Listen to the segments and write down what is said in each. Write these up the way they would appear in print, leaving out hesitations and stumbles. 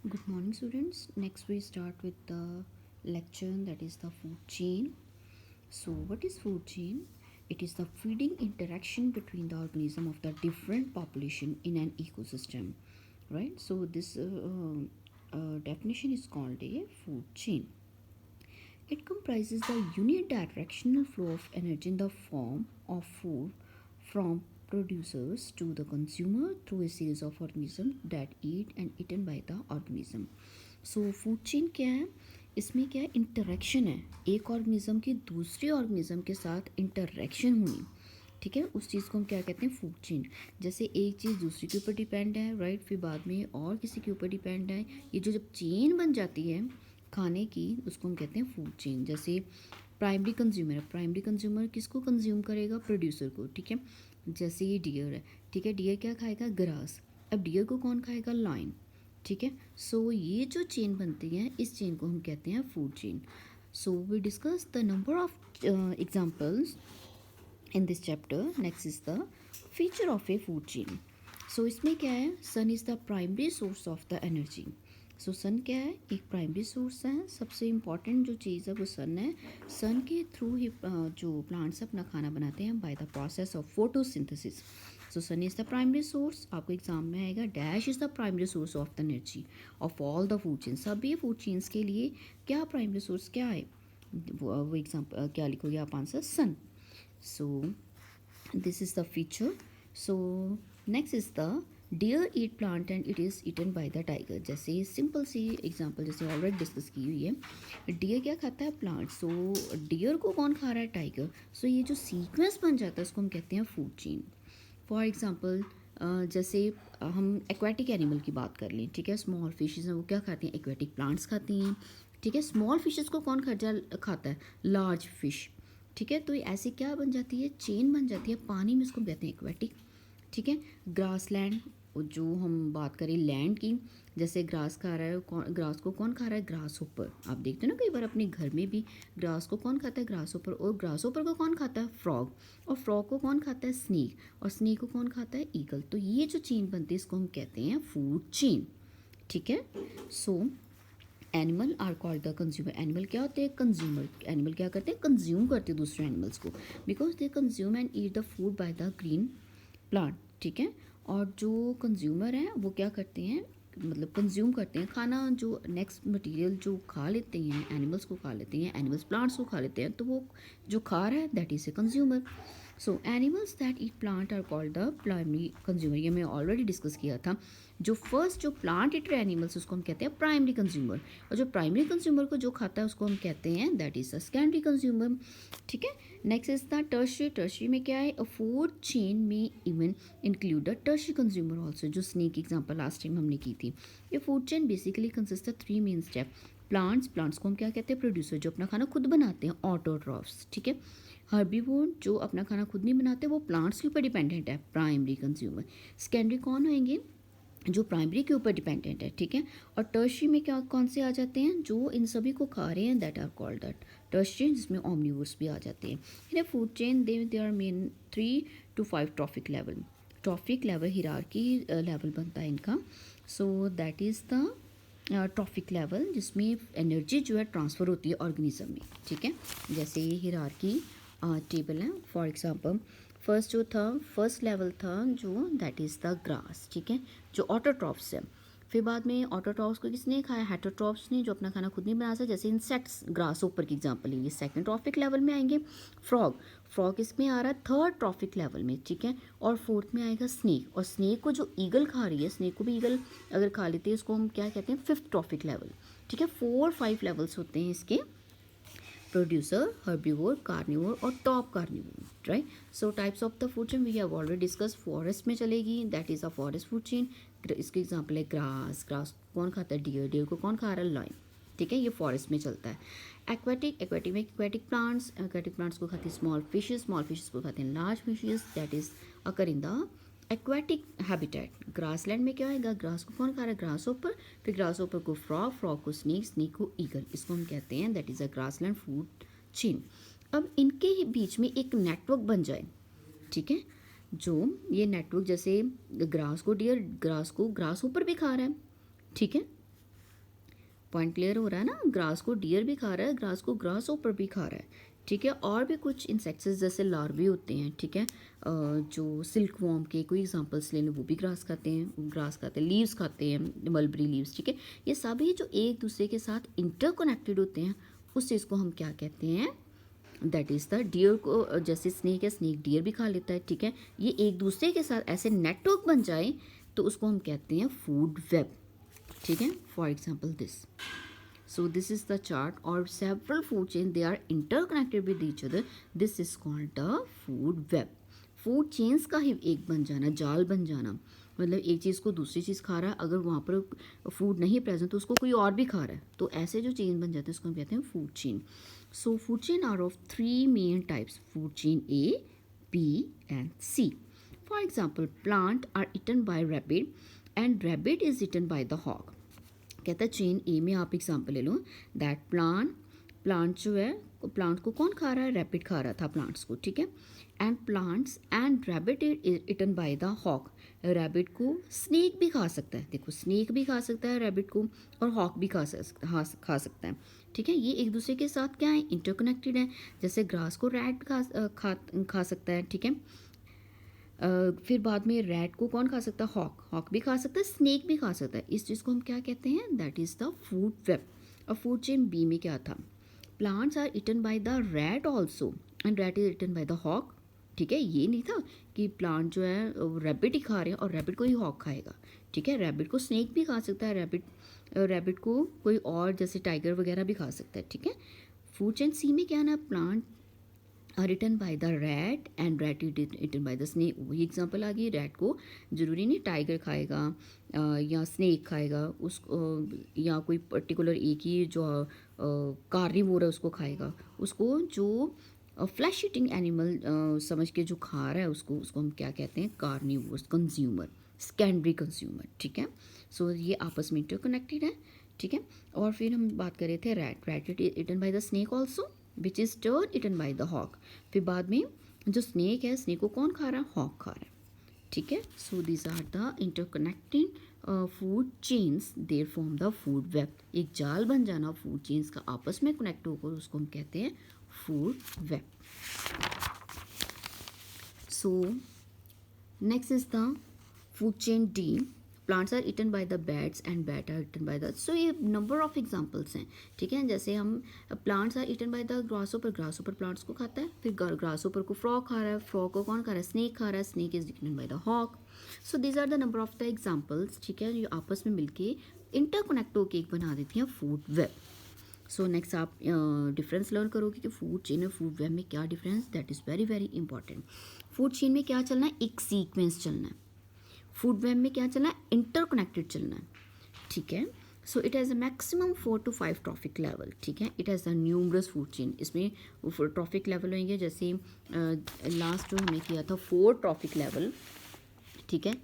Good morning, students. Next, we start with the lecture that is the food chain. So, what is food chain? It is the feeding interaction between the organism of the different population in an ecosystem, right? So, this definition is called a food chain. It comprises the unidirectional flow of energy in the form of food from producers to the consumer through a series of organisms that eat and eaten by the organism. So food chain क्या है? इसमें क्या है? Interaction है, एक organism की दूसरे organism के साथ इंटरेक्शन होनी, ठीक है, उस चीज़ को हम क्या कहते हैं? Food chain. जैसे एक चीज़ दूसरे के ऊपर डिपेंड है, राइट, फिर बाद में और किसी के ऊपर डिपेंड है, ये जो जब चेन बन जाती है खाने की, उसको हम कहते हैं फूड चेन। जैसे प्राइमरी कंज्यूमर है, प्राइमरी कंज्यूमर किसको कंज्यूम करेगा? प्रोड्यूसर को, ठीक है। जैसे ये डियर है, ठीक है, डियर क्या खाएगा? ग्रास। अब डियर को कौन खाएगा? लायन, ठीक है। सो ये जो चेन बनती है, इस चेन को हम कहते हैं food chain. So we discuss the number of examples in this chapter. Next is the feature of a food chain. So इसमें क्या है? Sun is the primary source of the energy. So sun क्या है? एक primary source है, सबसे important जो चीज़ है वो सन है। सन के थ्रू ही जो प्लांट्स अपना खाना बनाते हैं by the process of photosynthesis. So sun is the primary source. आपको एग्जाम में आएगा dash is the primary source of the energy of all the food chain. सभी फूड चेन्स के लिए क्या प्राइमरी सोर्स क्या है? वो एग्जाम्पल क्या लिखोगे आप? Answer sun. So this is the feature. So next is the deer eat plant and it is eaten by the tiger. जैसे सिंपल सी एग्जांपल जैसे ऑलरेडी डिस्कस की हुई है, डियर क्या खाता है? प्लांट। सो डियर को कौन खा रहा है? टाइगर। सो ये जो सीक्वेंस बन जाता है उसको हम कहते हैं फूड चेन। फॉर एग्जांपल जैसे हम एक्वेटिक एनिमल की बात कर लें, ठीक है, स्मॉल फिशेस हैं, वो क्या खाती हैं? एक्वेटिक प्लांट्स खाती हैं, ठीक है। स्मॉल फिशेस को कौन खाता है? लार्ज फिश, ठीक है। तो ये ऐसी क्या बन जाती है? चेन बन जाती है पानी में, इसको कहते हैं एक्वेटिक, ठीक है। ग्रास लैंड, जो हम बात करें लैंड की, जैसे ग्रास खा रहा है, ग्रास को कौन खा रहा है? ग्रास ऊपर। आप देखते हो ना कई बार अपने घर में भी ग्रास को कौन खाता है? ग्रास ऊपर। और ग्रास ऊपर को कौन खाता है? फ्रॉग। और फ्रॉग को कौन खाता है? स्नेक। और स्नेक को कौन खाता है? ईगल। तो ये जो चेन बनती है इसको हम कहते हैं फूड चेन, ठीक है। So animal are called the consumer. Animal क्या होते हैं? कंज्यूमर। एनिमल क्या करते हैं? कंज्यूम करते हैं दूसरे एनिमल्स को, because they consume and eat the food by the green plant, ठीक है। और जो कंज्यूमर हैं वो क्या करते हैं? मतलब कंज्यूम करते हैं खाना, जो नेक्स्ट मटेरियल जो खा लेते हैं, एनिमल्स को खा लेते हैं, एनिमल्स प्लांट्स को खा लेते हैं, तो वो जो खा रहा है that is a consumer. So animals that eat plant are called the primary consumer. ये मैं ऑलरेडी डिस्कस किया था। जो फर्स्ट जो प्लांट ईटर एनिमल्स उसको हम कहते हैं प्राइमरी कंज्यूमर, और जो प्राइमरी कंज्यूमर को जो खाता है उसको हम कहते हैं that is a secondary consumer, ठीक है। Next is the tertiary. Tertiary में क्या है? अ फूड चेन में even include the tertiary consumer also, जो स्नेक एग्जाम्पल लास्ट टाइम हमने की थी। ये food chain basically consist of 3 main step. Plants, plants को हम क्या कहते हैं? प्रोड्यूसर, जो अपना खाना खुद बनाते हैं, ऑटोट्रॉफ्स, ठीक है। हर्बीवोर, जो अपना खाना खुद नहीं बनाते, वो प्लांट्स के ऊपर डिपेंडेंट है, प्राइमरी कंज्यूमर। सेकेंडरी कौन होंगे? जो प्राइमरी के ऊपर डिपेंडेंट है, ठीक है। और टर्शरी में क्या कौन से आ जाते हैं? जो इन सभी को खा रहे हैं, that are called that tertiary, जिसमें ओमनिवोर्स भी आ जाते हैं। In food chain they are main 3 to 5 trophic level. Trophic level hierarchy level बनता है इनका। So that is the trophic level, जिसमें एनर्जी जो है ट्रांसफ़र होती है ऑर्गेनिज्म में, ठीक है। जैसे ये हिरार्की टेबल है। फॉर एग्जांपल फर्स्ट जो था, फर्स्ट लेवल था जो दैट इज़ द ग्रास, ठीक है, जो ऑटोट्रॉफ्स है। फिर बाद में ऑटोट्रॉफ्स को किसने खाया? हेटरोट्रॉफ्स ने, जो अपना खाना खुद नहीं बना सकते, जैसे इंसेक्ट्स। ग्रास ऊपर की एग्जांपल ये सेकंड ट्रॉफिक लेवल में आएंगे। फ्रॉग, फ्रॉग इसमें आ रहा है थर्ड ट्रॉफिक लेवल में, ठीक है। और फोर्थ में आएगा स्नेक। और स्नेक को जो ईगल खा रही है, स्नेक को भी ईगल अगर खा लेती है, इसको हम क्या कहते हैं? फिफ्थ ट्रॉफिक लेवल, ठीक है। 4-5 लेवल्स होते हैं इसके: प्रोड्यूसर, हर्बीवोर, कार्निवोर और top carnivore, right. So types of the food chain we have already discuss. Forest में चलेगी, that is a forest food chain. इसके एग्जांपल है ग्रास। ग्रास कौन खाता है? डियर। डियर को कौन खा रहा है? लायन, ठीक है। ये फॉरेस्ट में चलता है। एक्वेटिक, एक्वेटिक में एक्वेटिक प्लांट्स, एक्वेटिक प्लांट्स को खाती है स्मॉल फिशेस, स्मॉल फिशेस को खाते हैं large fishes, that is occur in the aquatic habitat. Grassland में क्या होगा? ग्रास को कौन खा रहा है? ग्रास ऊपर। फिर ग्रास ऊपर को फ्रॉग, फ्रॉग को स्नेक, स्नेक को ईगल। इसको हम कहते हैं that is a grassland food chain. अब इनके ही बीच में एक नेटवर्क बन जाए, ठीक है। जो ये नेटवर्क, जैसे ग्रास को डियर, ग्रास को ग्रास ऊपर भी खा रहा है, ठीक है। पॉइंट क्लियर हो रहा है ना। ग्रास को डियर भी खा रहा है, ग्रास को ग्रास ऊपर भी खा रहा है, ठीक है। और भी कुछ इंसेक्ट्स जैसे लार्वे होते हैं, ठीक है, जो सिल्क वॉर्म के कोई एग्जांपल्स ले लो, वो भी ग्रास खाते हैं, ग्रास खाते हैं, लीव्स खाते हैं, मलबरी लीव्स, ठीक है। ये सभी जो एक दूसरे के साथ इंटरकनेक्टेड होते हैं, उस चीज़ को हम क्या कहते हैं, दैट इज़ द डियर को, जैसे स्नेक है, स्नेक डियर भी खा लेता है, ठीक है। ये एक दूसरे के साथ ऐसे नेटवर्क बन जाए तो उसको हम कहते हैं फूड वेब, ठीक है। For example this, so this is the chart, or several food chain, they are interconnected with each other, this is called the food web. Food chains का ही एक बन जाना, जाल बन जाना, मतलब एक चीज़ को दूसरी चीज़ खा रहा है, अगर वहाँ पर फूड नहीं प्रेजेंट तो उसको कोई और भी खा रहा है, तो ऐसे जो चेन बन जाते हैं उसको हम कहते हैं food chain. So food chain are of 3 main types, food chain A, B and C. For example, plant are eaten by rabbit and rabbit is eaten by the hawk. कहता है चेन ए में आप example ले लो, that plant जो है, plant को कौन खा रहा है, रैबिट खा रहा था प्लांट्स को, ठीक है। And plants and rabbit is eaten by the hawk, rabbit को स्नेक भी खा सकता है, देखो स्नेक भी खा सकता है रैबिट को, और हॉक भी खा सकता है, ठीक है। ये एक दूसरे के साथ क्या है, इंटरकनेक्टेड है। जैसे ग्रास को रैट खा सकता है, ठीक है। फिर बाद में रैट को कौन खा सकता है, हॉक भी खा सकता है, स्नेक भी खा सकता है। इस चीज़ को हम क्या कहते हैं, that is the food web. और फूड चेन बी में क्या था, plants are eaten by the rat also and rat is eaten by the hawk, ठीक है। ये नहीं था कि प्लांट जो है रैबिट ही खा रहे हैं और रैबिट को ही हॉक खाएगा, ठीक है। रैबिट को स्नेक भी खा सकता है, रैबिट को कोई और जैसे टाइगर वगैरह भी खा सकता है, ठीक है। फूड चेन सी में क्या ना, plant are eaten by the rat and rat eaten by the snake. वही एग्जाम्पल आ गई, रैट को जरूरी नहीं टाइगर खाएगा या स्नेक खाएगा उसको, या कोई पर्टिकुलर एक ही जो कार्निवोर है उसको खाएगा, उसको जो फ्लैश ईटिंग एनिमल समझ के जो खा रहा है उसको हम क्या कहते हैं, कार्निवोर कंज्यूमर, सेकेंडरी कंज्यूमर, ठीक है। सो ये आपस में इंटरकनेक्टेड है, ठीक है। और फिर हम बात कर रहे थे rat eaten by the snake also which is turn eaten by the hawk. फिर बाद में जो स्नेक है, स्नेक को कौन खा रहा है, हॉक खा रहा है, ठीक है। So these are the interconnecting food chains, there form the food web. एक जाल बन जाना फूड चेन्स का, आपस में कनेक्ट होकर, उसको हम कहते हैं food web. So next is the food chain D, plants are eaten by the bats and bat are eaten by the, so ये नंबर ऑफ एग्जांपल्स हैं, ठीक है। जैसे हम plants are eaten by the grasshopper plants को खाता है, फिर ग्रासोपर को फ्रॉग खा रहा है, फ्रॉग को कौन खा रहा है, स्नेक खा रहा है, snake is eaten by the hawk. So these are the number of the examples, ठीक है, जो आपस में मिलके इंटरकनेक्ट होकर एक बना देती हैं फूड वेब। सो नेक्स्ट आप डिफरेंस लर्न करोगे कि फूड चेन और फूड वेब में क्या difference, that is very very important. Food chain में क्या चलना है, एक सीक्वेंस चलना है, फूड वेब में क्या चलना है, इंटरकनेक्टेड चलना है, ठीक है। So it has a maximum 4 to 5 trophic level, ठीक है। It has a numerous food chain, इसमें ट्रॉफिक लेवल होंगे, जैसे लास्ट जो हमने किया था 4 ट्रॉफिक लेवल, ठीक है।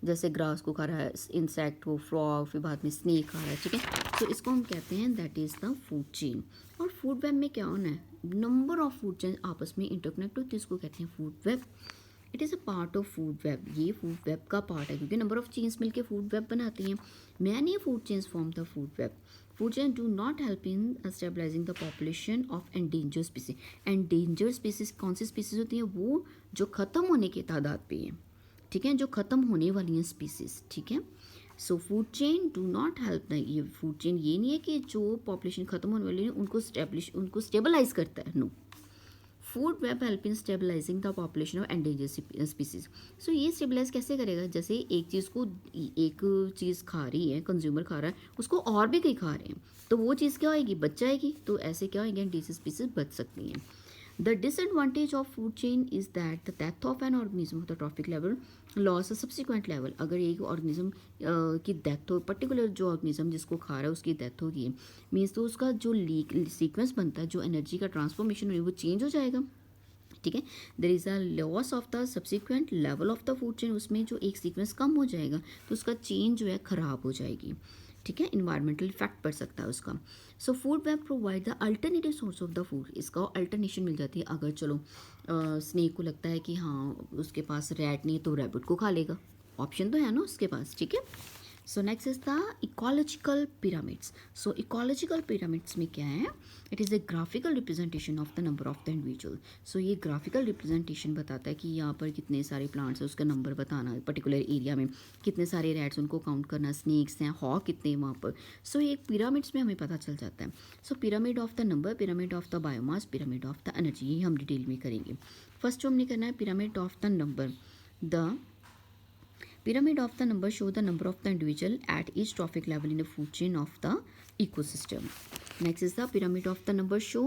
जैसे ग्रास को खा रहा है इंसेक्ट, वो फ्रॉग, फिर बाद में स्नेक खा रहा है, ठीक है। तो इसको हम कहते हैं that is the food chain. और फूड वेब में क्या होना है, नंबर ऑफ फूड चेन आपस में इंटरकनेक्ट होती है, इसको कहते हैं food web. It is a part of food web, ये फूड वेब का पार्ट है, क्योंकि नंबर ऑफ चेन्स मिलके फूड वेब बनाती हैं। Many food chains form the food web. Food chain do not help in stabilizing the population of endanger species. Endanger species कौन सी species होती हैं, वो जो ख़त्म होने की तादाद पे हैं, ठीक है, जो ख़त्म होने वाली हैं स्पीसीज, ठीक है। सो food chain do not help, ये फूड चेन ये नहीं है कि जो पॉपुलेशन ख़त्म होने वाली है उनको स्टेबलाइज करता है, no. Food web help in stabilizing the population of endanger species. So ये स्टेबलाइज कैसे करेगा, जैसे एक चीज़ खा रही है, कंज्यूमर खा रहा है, उसको और भी कई खा रहे हैं, तो वो चीज़ क्या होएगी, बच जाएगी, तो ऐसे क्या होएंगे, एंडेंजर स्पीसीज बच सकती हैं। The disadvantage of food chain is that the death of an organism of the trophic level loss a subsequent level। अगर एक ऑर्गेनिज्म की डेथ हो, पर्टिकुलर जो ऑर्गेनिज्म जिसको खा रहा है उसकी डेथ होगी, मीन्स तो उसका जो सीक्वेंस बनता है, जो एनर्जी का ट्रांसफॉर्मेशन है वो चेंज हो जाएगा, ठीक है। There is a loss of the subsequent level of the food chain, उसमें जो एक सीक्वेंस कम हो जाएगा तो उसका चेन जो है ख़राब हो जाएगी, ठीक है। इन्वायरमेंटल इफेक्ट पड़ सकता है उसका। So food web provide the alternative source of the food, इसका अल्टरनेशन मिल जाती है। अगर चलो स्नेक को लगता है कि हाँ उसके पास रैट नहीं है तो रैबिट को खा लेगा, ऑप्शन तो है ना उसके पास, ठीक है। So next is the ecological pyramids. So ecological pyramids में क्या है, it is a graphical representation of the number of the individual. So ये ग्राफिकल रिप्रेजेंटेशन बताता है कि यहाँ पर कितने सारे प्लांट्स हैं, उसका नंबर बताना, पर्टिकुलर एरिया में कितने सारे रैट्स, उनको काउंट करना, स्नेक्स हैं, हॉक कितने हैं वहाँ पर. सो ये पिरामिड्स में हमें पता चल जाता है. So pyramid of the number, pyramid of the biomass, pyramid of the energy, ये हम डिटेल में करेंगे. फर्स्ट जो हमने करना है pyramid of the number. The pyramid of the number show the number of the individual at each trophic level in the food chain of the ecosystem. Next is the pyramid of the number show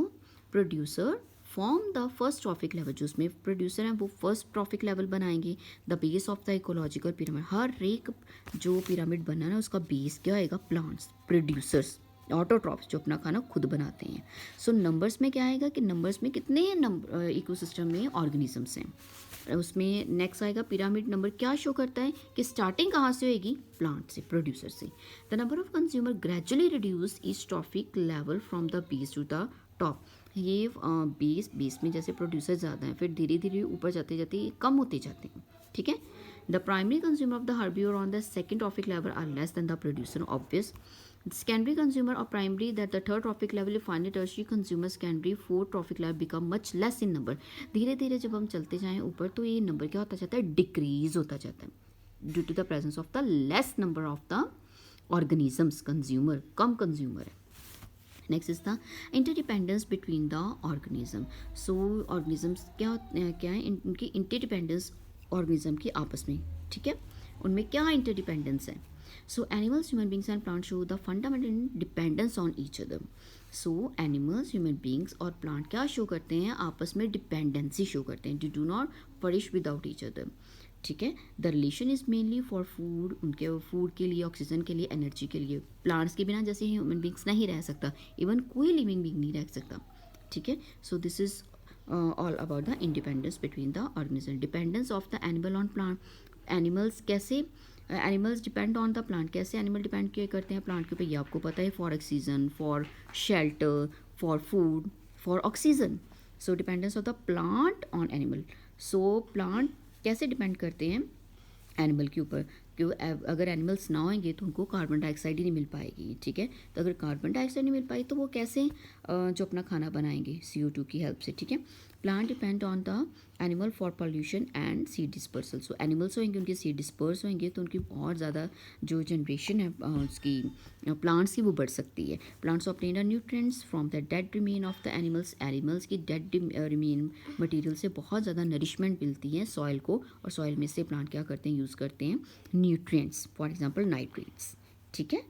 producer form the first trophic level. जो उसमें producer हैं वो first trophic level बनाएंगे. The base of the ecological pyramid, हर एक जो pyramid बना है उसका बेस क्या होएगा, प्लांट्स, प्रोड्यूसर्स, ऑटोट्रॉप्स जो अपना खाना खुद बनाते हैं. सो नंबर्स में क्या आएगा कि नंबर्स में कितने इकोसिस्टम में ऑर्गेनिजम्स हैं. उसमें नेक्स्ट आएगा पिरामिड नंबर क्या शो करता है कि स्टार्टिंग कहाँ से होएगी, प्लांट से, प्रोड्यूसर से. The number of consumer gradually reduce each trophic level from the base to the top. ये बेस में जैसे प्रोड्यूसर ज़्यादा हैं, फिर धीरे धीरे ऊपर जाते जाते कम होते जाते हैं. ठीक है. The primary consumer of the herbivore on the second trophic level are less than the producer, obvious. Secondary consumer or primary that the third trophic level, finally tertiary consumer secondary fourth trophic level become much less in number. धीरे धीरे जब हम चलते जाएं ऊपर तो ये number क्या होता जाता है, डिक्रीज होता जाता है due to the presence of the less number of the organisms. Consumer कम कंज्यूमर है. Next is the interdependence between the organism. So organisms क्या है, उनकी इंटरडिपेंडेंस ऑर्गेनिज्म की आपस में. ठीक है, उनमें क्या इंटरडिपेंडेंस है. So animals, human beings and plants show the fundamental dependence on each other. So animals, human beings और plant क्या show करते हैं, आपस में dependency show करते हैं. They do not flourish without each other. ठीक है. The relation is mainly for food, उनके food के लिए, ऑक्सीजन के लिए, एनर्जी के लिए. प्लांट्स के बिना जैसे ह्यूमन बींग्स नहीं रह सकता, इवन कोई लिविंग बींग नहीं रह सकता. ठीक है. So this is all about the independence between the organism. Dependence of the animal on plant. Animals कैसे, animals depend on the plant. कैसे एनिमल डिपेंड किए करते हैं प्लांट के ऊपर, ये आपको पता है, for oxygen, for shelter, for food, for oxygen. So dependence of the plant on animal. So plant कैसे डिपेंड करते हैं एनिमल के ऊपर, क्यों, अगर एनिमल्स ना होंगे तो उनको कार्बन डाइऑक्साइड ही नहीं मिल पाएगी. ठीक है. तो अगर कार्बन डाइऑक्साइड नहीं मिल पाई तो वो कैसे जो अपना खाना बनाएंगे, CO2 की हेल्प से. ठीक है. Plant depend on the animal for pollution and seed dispersal. So animals होंगे, उनके सीड डिस्पर्स होंगे तो उनकी और ज़्यादा जो जनरेशन है उसकी प्लांट्स की वो बढ़ सकती है. Plants obtain the nutrients from the dead remain of the animals. Animals की डेड रिमेन मटीरियल से बहुत ज़्यादा नरिशमेंट मिलती है सॉइल को, और सॉइल में से प्लांट क्या करते हैं, यूज़ करते हैं न्यूट्रिएंट्स, फॉर एग्जांपल नाइट्रेट्स. ठीक है.